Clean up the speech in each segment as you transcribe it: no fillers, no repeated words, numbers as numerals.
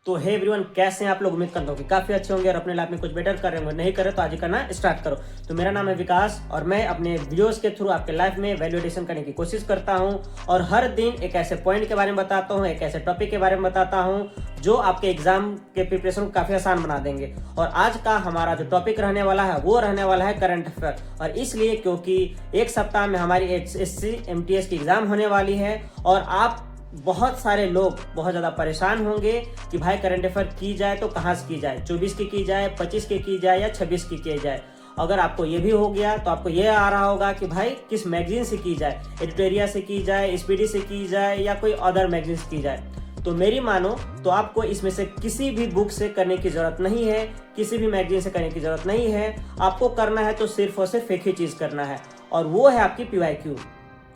तो hey everyone, कैसे हैं आप लोग। उम्मीद करता हूँ कि काफ़ी अच्छे होंगे और अपने लाइफ में कुछ बेटर कर रहे होंगे। नहीं करे तो आज ही करना स्टार्ट करो। तो मेरा नाम है विकास और मैं अपने वीडियोस के थ्रू आपके लाइफ में वैल्यू एडिशन करने की कोशिश करता हूँ और हर दिन एक ऐसे पॉइंट के बारे में बताता हूँ, एक ऐसे टॉपिक के बारे में बताता हूँ जो आपके एग्जाम के प्रिपरेशन को काफ़ी आसान बना देंगे। और आज का हमारा जो टॉपिक रहने वाला है वो रहने वाला है करंट अफेयर। और इसलिए क्योंकि एक सप्ताह में हमारी एसएससी एमटीएस की एग्जाम होने वाली है और आप बहुत सारे लोग बहुत ज़्यादा परेशान होंगे कि भाई करंट अफेयर की जाए तो कहाँ से की जाए, 24 की जाए, 25 की जाए या 26 की जाए। अगर आपको ये भी हो गया तो आपको ये आ रहा होगा कि भाई किस मैगजीन से की जाए, एडिटोरिया से की जाए, स्पीडी से की जाए या कोई अदर मैगजीन से की जाए। तो मेरी मानो तो आपको इसमें से किसी भी बुक से करने की ज़रूरत नहीं है, किसी भी मैगजीन से करने की ज़रूरत नहीं है। आपको करना है तो सिर्फ और सिर्फ एक ही चीज़ करना है और वो है आपकी PYQ।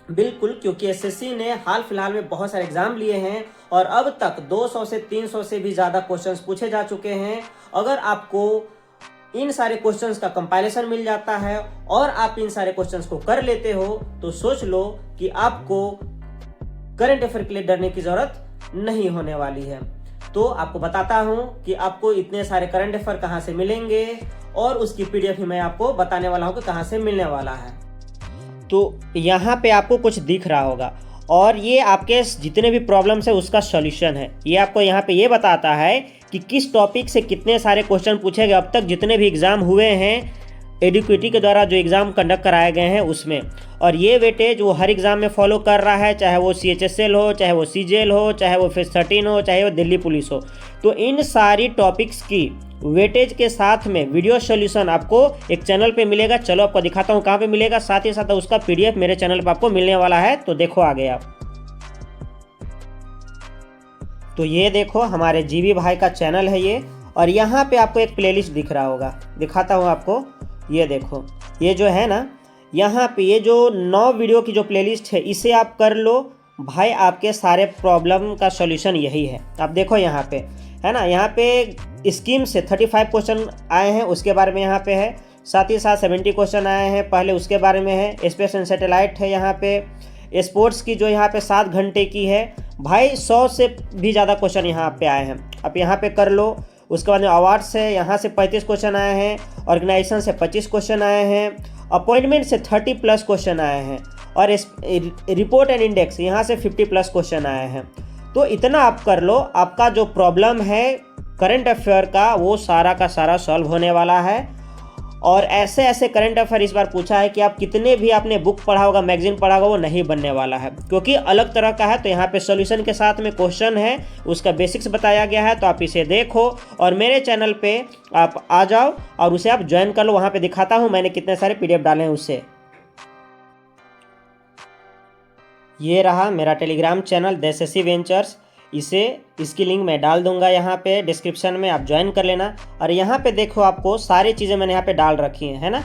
बिल्कुल, क्योंकि एसएससी ने हाल फिलहाल में बहुत सारे एग्जाम लिए हैं और अब तक 200 से 300 से भी ज़्यादा क्वेश्चंस पूछे जा चुके हैं। अगर आपको इन सारे क्वेश्चंस का कंपाइलेशन मिल जाता है और आप इन सारे क्वेश्चंस को कर लेते हो तो सोच लो कि आपको करंट अफेयर के लिए डरने की ज़रूरत नहीं होने वाली है। तो आपको बताता हूं कि आपको इतने सारे करंट अफेयर कहां से मिलेंगे और उसकी PDF ही मैं आपको बताने वाला हूं कि कहां से मिलने वाला है। तो यहाँ पे आपको कुछ दिख रहा होगा और ये आपके जितने भी प्रॉब्लम्स है उसका सॉल्यूशन है। ये आपको यहाँ पे ये बताता है कि किस टॉपिक से कितने सारे क्वेश्चन पूछे गए अब तक जितने भी एग्ज़ाम हुए हैं एडुकेटी के द्वारा जो एग्ज़ाम कंडक्ट कराए गए हैं उसमें। और ये वेटेज वो हर एग्ज़ाम में फॉलो कर रहा है, चाहे वो CHSL हो, चाहे वो CGL हो, चाहे वो फेज 13 हो, चाहे वो दिल्ली पुलिस हो। तो इन सारी टॉपिक्स की वेटेज के साथ में वीडियो सॉल्यूशन आपको एक चैनल पे मिलेगा। चलो आपको दिखाता हूँ कहाँ पे मिलेगा। साथ ही साथ उसका PDF मेरे चैनल पे आपको मिलने वाला है। तो देखो आगे आप, तो ये देखो हमारे जीवी भाई का चैनल है ये। और यहाँ पे आपको एक प्लेलिस्ट दिख रहा होगा, दिखाता हूँ आपको। ये देखो, ये जो है ना, यहाँ पे ये जो 9 वीडियो की जो प्लेलिस्ट है इसे आप कर लो भाई, आपके सारे प्रॉब्लम का सॉल्यूशन यही है। आप देखो यहाँ पे है ना, यहाँ पे स्कीम से 35 क्वेश्चन आए हैं उसके बारे में यहाँ पे है। साथ ही साथ 70 क्वेश्चन आए हैं पहले उसके बारे में है। स्पेस एंड सैटेलाइट है यहाँ पे। स्पोर्ट्स की जो यहाँ पे 7 घंटे की है भाई, 100 से भी ज़्यादा क्वेश्चन यहाँ पे आए हैं। आप यहाँ पे कर लो। उसके बाद में अवार्ड्स है, यहाँ से 35 क्वेश्चन आए हैं। ऑर्गेनाइजेशन से 25 क्वेश्चन आए हैं। अपॉइंटमेंट से 30+ क्वेश्चन आए हैं और रिपोर्ट एंड इंडेक्स यहाँ से 50+ क्वेश्चन आए हैं। तो इतना आप कर लो, आपका जो प्रॉब्लम है करंट अफेयर का वो सारा का सारा सॉल्व होने वाला है। और ऐसे ऐसे करंट अफेयर इस बार पूछा है कि आप कितने भी आपने बुक पढ़ा होगा, मैगजीन पढ़ा होगा, वो नहीं बनने वाला है क्योंकि अलग तरह का है। तो यहाँ पे सॉल्यूशन के साथ में क्वेश्चन है, उसका बेसिक्स बताया गया है। तो आप इसे देखो और मेरे चैनल पे आप आ जाओ और उसे आप ज्वाइन कर लो। वहाँ पे दिखाता हूँ मैंने कितने सारे PDF डाले हैं उससे। ये रहा मेरा Telegram channel the SSC ventures. इसकी लिंक मैं डाल दूंगा यहाँ पे डिस्क्रिप्शन में, आप ज्वाइन कर लेना। और यहाँ पे देखो आपको सारी चीज़ें मैंने यहाँ पे डाल रखी हैं, है ना।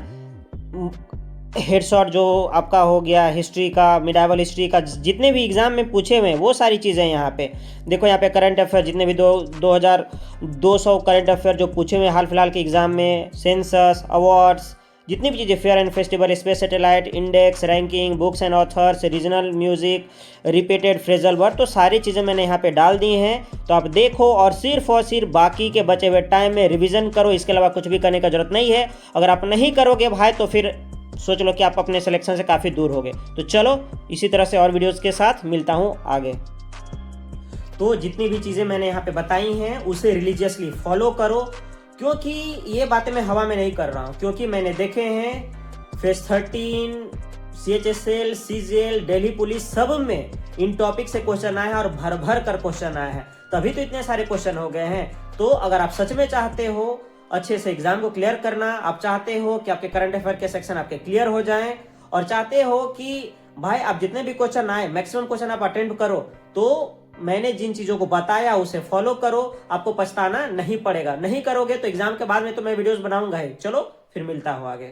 हेडशॉट जो आपका हो गया हिस्ट्री का, मिडाइवल हिस्ट्री का, जितने भी एग्जाम में पूछे हुए हैं वो सारी चीज़ें यहाँ पे देखो। यहाँ पे करंट अफेयर जितने भी 2200 करंट अफेयर जो पूछे हुए हाल फिलहाल के एग्जाम में, सेंसस, अवार्ड्स, जितनी भी चीज़ें, fair and festival, space satellite, index, ranking, books and authors, regional music, repeated phrasal word, तो सारी चीज़ें मैंने यहाँ पे डाल दी हैं। तो आप देखो और सिर्फ बाकी के बचे हुए टाइम में रिवीजन करो। इसके अलावा कुछ भी करने का जरूरत नहीं है। अगर आप नहीं करोगे भाई तो फिर सोच लो कि आप अपने सिलेक्शन से काफ़ी दूर हो गए। तो चलो इसी तरह से और वीडियोज़ के साथ मिलता हूँ आगे। तो जितनी भी चीज़ें मैंने यहाँ पे बताई हैं उसे रिलीजियसली फॉलो करो, क्योंकि ये बातें मैं हवा में नहीं कर रहा हूँ, क्योंकि मैंने देखे हैं phase 13, CHSL, CGL, Delhi police, सब में इन टॉपिक से क्वेश्चन आए हैं और भर भर कर क्वेश्चन आए हैं, तभी तो इतने सारे क्वेश्चन हो गए हैं। तो अगर आप सच में चाहते हो अच्छे से एग्जाम को क्लियर करना, आप चाहते हो कि आपके करंट अफेयर के सेक्शन आपके क्लियर हो जाएं और चाहते हो कि भाई आप जितने भी क्वेश्चन आए मैक्सिमम क्वेश्चन आप अटेंड करो, तो मैंने जिन चीज़ों को बताया उसे फॉलो करो। आपको पछताना नहीं पड़ेगा। नहीं करोगे तो एग्जाम के बाद में तो मैं वीडियोस बनाऊंगा ही। चलो फिर मिलता हूँ आगे।